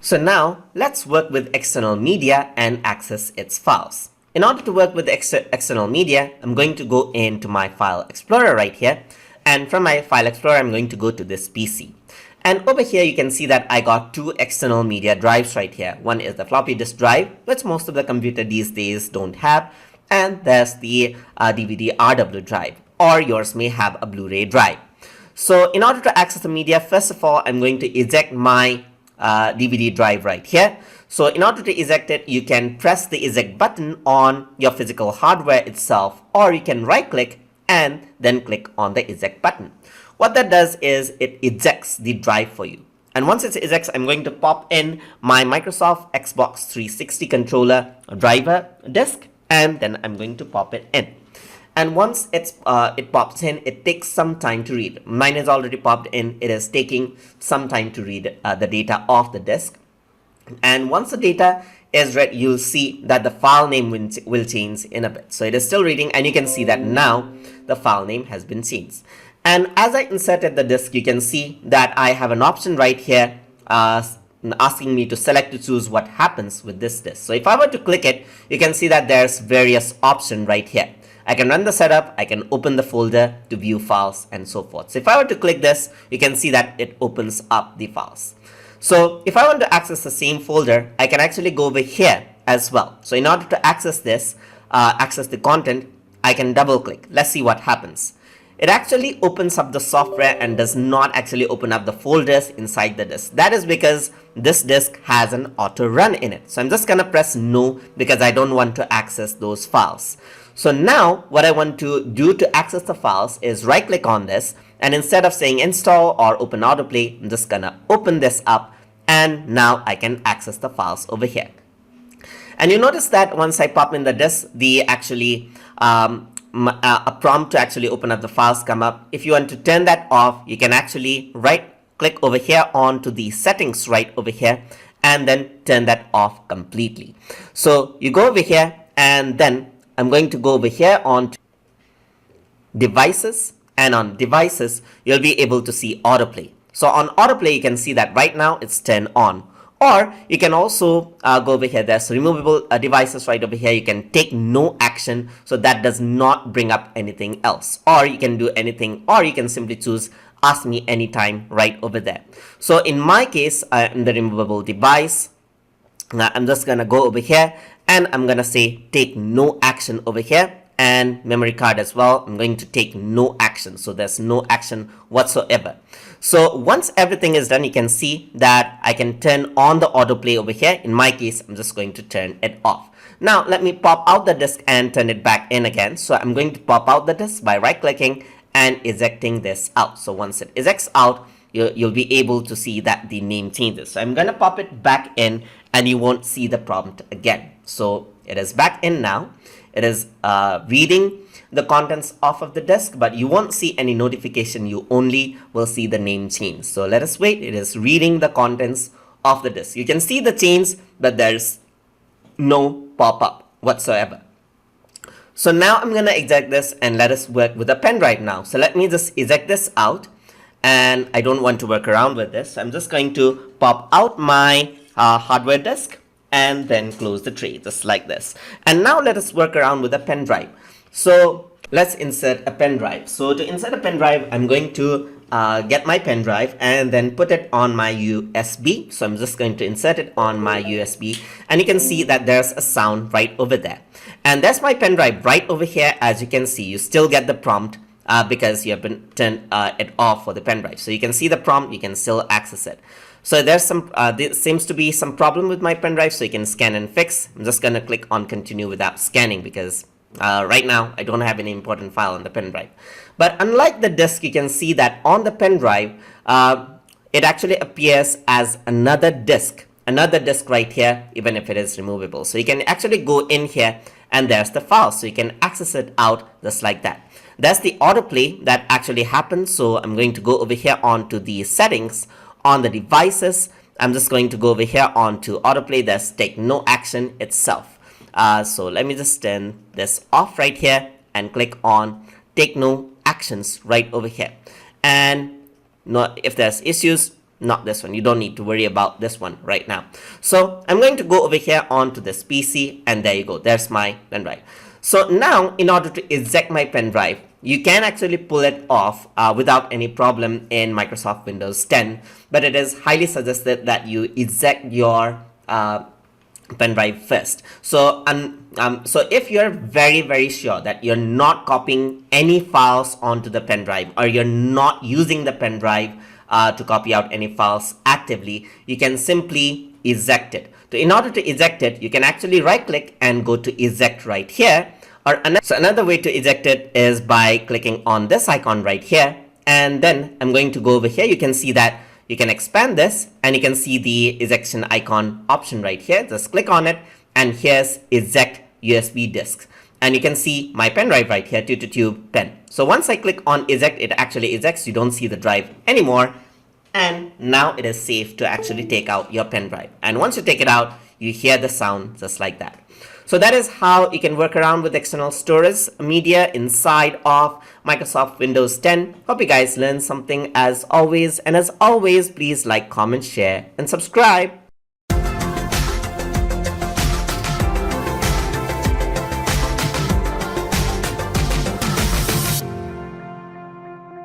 So now let's work with external media and access its files. In order to work with external media, I'm going to go into my file explorer right here. And from my file explorer, I'm going to go to this PC. And over here, you can see that I got two external media drives right here. One is the floppy disk drive, which most of the computer these days don't have. And there's the DVD RW drive, or yours may have a Blu-ray drive. So in order to access the media, first of all, I'm going to eject my DVD drive right here. So in order to eject it, you can press the eject button on your physical hardware itself, or you can right click and then click on the eject button. What that does is it ejects the drive for you. And once it ejects, I'm going to pop in my Microsoft Xbox 360 controller driver disk, and then I'm going to pop it in. And once it pops in, it takes some time to read. Mine is already popped in. It is taking some time to read the data off the disk. And once the data is read, you'll see that the file name will change in a bit. So it is still reading, and you can see that now the file name has been changed. And as I inserted the disk, you can see that I have an option right here asking me to select to choose what happens with this disk. So if I were to click it, you can see that there's various options right here. I can run the setup, I can open the folder to view files, and so forth. So if I were to click this, you can see that it opens up the files. So if I want to access the same folder, I can actually go over here as well. So in order to access this, access the content, I can double click. Let's see what happens. It actually opens up the software and does not actually open up the folders inside the disk. That is because this disk has an auto run in it. So I'm just gonna press no because I don't want to access those files. So now what I want to do to access the files is right click on this, and instead of saying install or open autoplay, I'm just gonna open this up, and now I can access the files over here. And you notice that once I pop in the disk, the actually a prompt to actually open up the files come up. If you want to turn that off, you can actually right click over here onto the settings right over here and then turn that off completely. So you go over here, and then I'm going to go over here on devices, and on devices you'll be able to see autoplay. So on autoplay you can see that right now it's turned on. Or you can also go over here, there's removable devices right over here. You can take no action, so that does not bring up anything else. Or you can do anything, or you can simply choose ask me anytime right over there. So in my case, in the removable device, I'm just gonna go over here and I'm gonna say take no action over here. And memory card as well, I'm going to take no action. So there's no action whatsoever. So once everything is done, you can see that I can turn on the autoplay over here. In my case, I'm just going to turn it off. Now let me pop out the disk and turn it back in again. So I'm going to pop out the disk by right clicking and ejecting this out. So once it ejects out, you'll be able to see that the name changes. So I'm gonna pop it back in, and you won't see the prompt again. So it is back in now. It is reading the contents off of the disk, but you won't see any notification. You only will see the name change. So let us wait. It is reading the contents of the disk. You can see the change, but there's no pop-up whatsoever. So now I'm going to eject this, and let us work with a pen drive now. So let me just eject this out, and I don't want to work around with this. I'm just going to pop out my hardware disk and then close the tray just like this. And now let us work around with a pen drive. So let's insert a pen drive. So to insert a pen drive, I'm going to get my pen drive and then put it on my USB. So I'm just going to insert it on my USB, and you can see that there's a sound right over there. And there's my pen drive right over here. As you can see, you still get the prompt because you have been turned it off for the pen drive. So you can see the prompt, you can still access it. So there's some, there seems to be some problem with my pen drive, so you can scan and fix. I'm just going to click on continue without scanning because right now I don't have any important file on the pen drive. But unlike the disk, you can see that on the pen drive, it actually appears as another disk right here, even if it is removable. So you can actually go in here, and there's the file. So you can access it out just like that. That's the autoplay that actually happens. So I'm going to go over here onto the settings. On the devices, I'm just going to go over here onto autoplay. There's take no action itself. So let me just turn this off right here and click on take no actions right over here. And if there's issues, not this one. You don't need to worry about this one right now. So I'm going to go over here onto this PC, and there you go. There's my pen drive. So now, in order to eject my pen drive, you can actually pull it off without any problem in Microsoft Windows 10, but it is highly suggested that you eject your pen drive first. So so if you're very sure that you're not copying any files onto the pen drive, or you're not using the pen drive to copy out any files actively, you can simply eject it. So in order to eject it, you can actually right click and go to eject right here. So another way to eject it is by clicking on this icon right here, and then I'm going to go over here. You can see that you can expand this, and you can see the ejection icon option right here. Just click on it, and here's eject USB disks, and you can see my pen drive right here, tube pen. So once I click on eject, it actually ejects. You don't see the drive anymore, and now it is safe to actually take out your pen drive. And once you take it out, you hear the sound just like that. So that is how you can work around with external storage media inside of Microsoft Windows 10. Hope you guys learned something as always. And as always, please like, comment, share, and subscribe.